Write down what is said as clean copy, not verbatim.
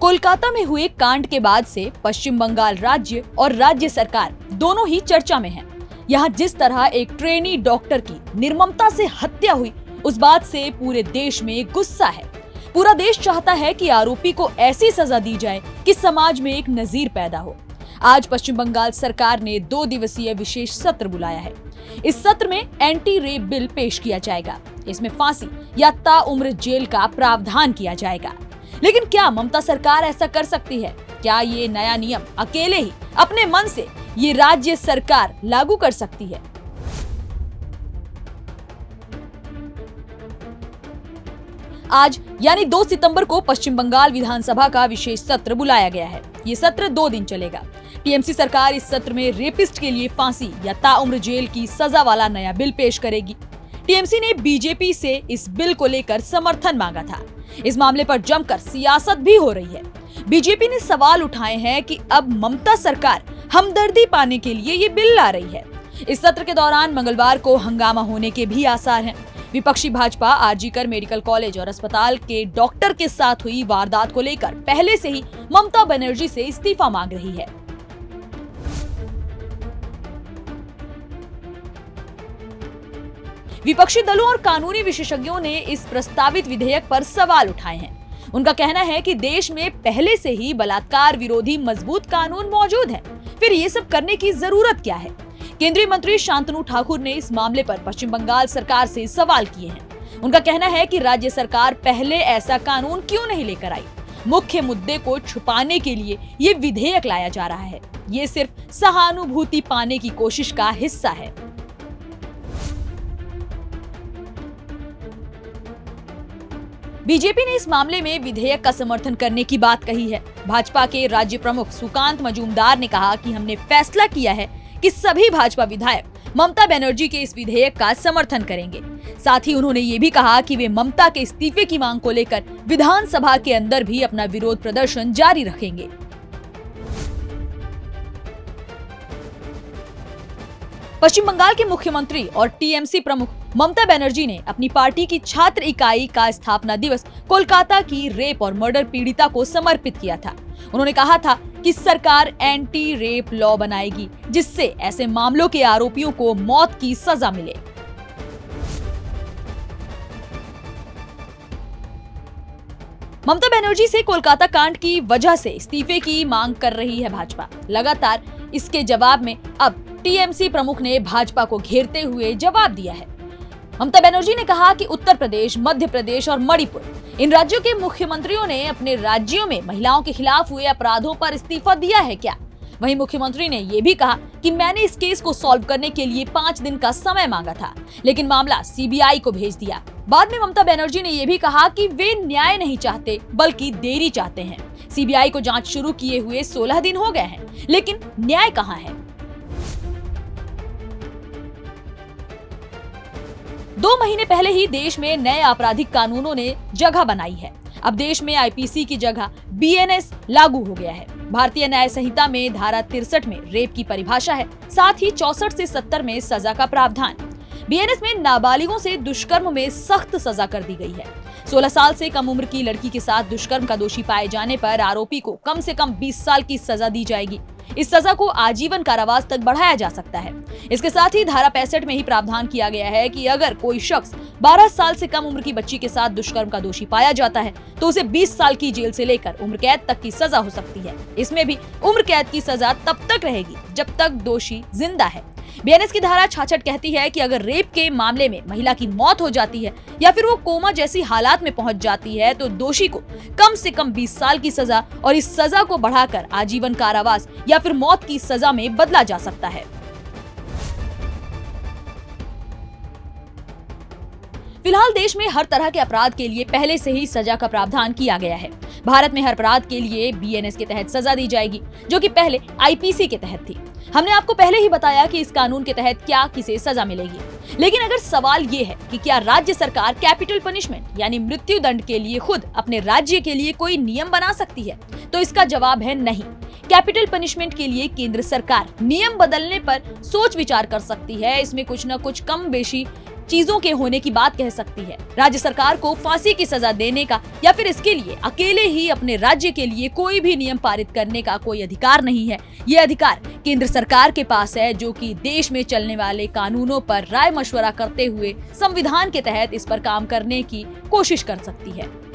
कोलकाता में हुए कांड के बाद से पश्चिम बंगाल राज्य और राज्य सरकार दोनों ही चर्चा में हैं। यहाँ जिस तरह एक ट्रेनी डॉक्टर की निर्ममता से हत्या हुई, उस बात से पूरे देश में गुस्सा है। पूरा देश चाहता है कि आरोपी को ऐसी सजा दी जाए कि समाज में एक नजीर पैदा हो। आज पश्चिम बंगाल सरकार ने 2 दिवसीय विशेष सत्र बुलाया है। इस सत्र में एंटी रेप बिल पेश किया जाएगा। इसमें फांसी या ताउम्र जेल का प्रावधान किया जाएगा। लेकिन क्या ममता सरकार ऐसा कर सकती है? क्या ये नया नियम अकेले ही अपने मन से ये राज्य सरकार लागू कर सकती है? आज यानी 2 सितंबर को पश्चिम बंगाल विधानसभा का विशेष सत्र बुलाया गया है। ये सत्र 2 दिन चलेगा। टीएमसी सरकार इस सत्र में रेपिस्ट के लिए फांसी या ताउम्र जेल की सजा वाला नया बिल पेश करेगी। टीएमसी ने बीजेपी से इस बिल को लेकर समर्थन मांगा था। इस मामले पर जमकर सियासत भी हो रही है। बीजेपी ने सवाल उठाए हैं कि अब ममता सरकार हमदर्दी पाने के लिए ये बिल ला रही है। इस सत्र के दौरान मंगलवार को हंगामा होने के भी आसार हैं। विपक्षी भाजपा आरजीकर मेडिकल कॉलेज और अस्पताल के डॉक्टर के साथ हुई वारदात को लेकर पहले से ही ममता बनर्जी से इस्तीफा मांग रही है। विपक्षी दलों और कानूनी विशेषज्ञों ने इस प्रस्तावित विधेयक पर सवाल उठाए हैं। उनका कहना है कि देश में पहले से ही बलात्कार विरोधी मजबूत कानून मौजूद है, फिर ये सब करने की जरूरत क्या है? केंद्रीय मंत्री शांतनु ठाकुर ने इस मामले पर पश्चिम बंगाल सरकार से सवाल किए हैं। उनका कहना है कि राज्य सरकार पहले ऐसा कानून क्यों नहीं लेकर आई? मुख्य मुद्दे को छुपाने के लिए ये विधेयक लाया जा रहा है। ये सिर्फ सहानुभूति पाने की कोशिश का हिस्सा है। बीजेपी ने इस मामले में विधेयक का समर्थन करने की बात कही है। भाजपा के राज्य प्रमुख सुकांत मजूमदार ने कहा कि हमने फैसला किया है कि सभी भाजपा विधायक ममता बनर्जी के इस विधेयक का समर्थन करेंगे। साथ ही उन्होंने ये भी कहा कि वे ममता के इस्तीफे की मांग को लेकर विधानसभा के अंदर भी अपना विरोध प्रदर्शन जारी रखेंगे। पश्चिम बंगाल के मुख्यमंत्री और टीएमसी प्रमुख ममता बनर्जी ने अपनी पार्टी की छात्र इकाई का स्थापना दिवस कोलकाता की रेप और मर्डर पीड़िता को समर्पित किया था। उन्होंने कहा था कि सरकार एंटी रेप लॉ बनाएगी, जिससे ऐसे मामलों के आरोपियों को मौत की सजा मिले। ममता बनर्जी से कोलकाता कांड की वजह से इस्तीफे की मांग कर रही है भाजपा। लगातार इसके जवाब में अब टीएमसी प्रमुख ने भाजपा को घेरते हुए जवाब दिया है। ममता बनर्जी ने कहा कि उत्तर प्रदेश, मध्य प्रदेश और मणिपुर, इन राज्यों के मुख्यमंत्रियों ने अपने राज्यों में महिलाओं के खिलाफ हुए अपराधों पर इस्तीफा दिया है क्या? वहीं मुख्यमंत्री ने यह भी कहा कि मैंने इस केस को सॉल्व करने के लिए 5 दिन का समय मांगा था, लेकिन मामला सीबीआई को भेज दिया। बाद में ममता बनर्जी ने यह भी कहा कि वे न्याय नहीं चाहते बल्कि देरी चाहते हैं। सीबीआई को जांच शुरू किए हुए 16 दिन हो गए हैं, लेकिन न्याय कहां है? 2 महीने पहले ही देश में नए आपराधिक कानूनों ने जगह बनाई है। अब देश में आईपीसी की जगह बीएनएस लागू हो गया है। भारतीय न्याय संहिता में धारा 63 में रेप की परिभाषा है, साथ ही 64 से 70 में सजा का प्रावधान। बीएनएस में नाबालिगों से दुष्कर्म में सख्त सजा कर दी गई है। 16 साल से कम उम्र की लड़की के साथ दुष्कर्म का दोषी पाए जाने पर आरोपी को कम से कम 20 साल की सजा दी जाएगी। इस सजा को आजीवन कारावास तक बढ़ाया जा सकता है। इसके साथ ही धारा 65 में ही प्रावधान किया गया है कि अगर कोई शख्स 12 साल से कम उम्र की बच्ची के साथ दुष्कर्म का दोषी पाया जाता है तो उसे 20 साल की जेल से लेकर उम्र कैद तक की सजा हो सकती है। इसमें भी उम्र कैद की सजा तब तक रहेगी जब तक दोषी जिंदा है। बीएनएस की धारा 66 कहती है कि अगर रेप के मामले में महिला की मौत हो जाती है या फिर वो कोमा जैसी हालात में पहुंच जाती है तो दोषी को कम से कम 20 साल की सजा और इस सजा को बढ़ाकर आजीवन कारावास या फिर मौत की सजा में बदला जा सकता है। फिलहाल देश में हर तरह के अपराध के लिए पहले से ही सजा का प्रावधान किया गया है। भारत में हर अपराध के लिए बीएनएस के तहत सजा दी जाएगी, जो कि पहले आईपीसी के तहत थी। हमने आपको पहले ही बताया कि इस कानून के तहत क्या किसे सजा मिलेगी। लेकिन अगर सवाल ये है कि क्या राज्य सरकार कैपिटल पनिशमेंट यानी मृत्यु दंड के लिए खुद अपने राज्य के लिए कोई नियम बना सकती है, तो इसका जवाब है नहीं। कैपिटल पनिशमेंट के लिए केंद्र सरकार नियम बदलने पर सोच विचार कर सकती है। इसमें कुछ न कुछ कम बेशी चीजों के होने की बात कह सकती है। राज्य सरकार को फांसी की सजा देने का या फिर इसके लिए अकेले ही अपने राज्य के लिए कोई भी नियम पारित करने का कोई अधिकार नहीं है। ये अधिकार केंद्र सरकार के पास है, जो कि देश में चलने वाले कानूनों पर राय मशवरा करते हुए संविधान के तहत इस पर काम करने की कोशिश कर सकती है।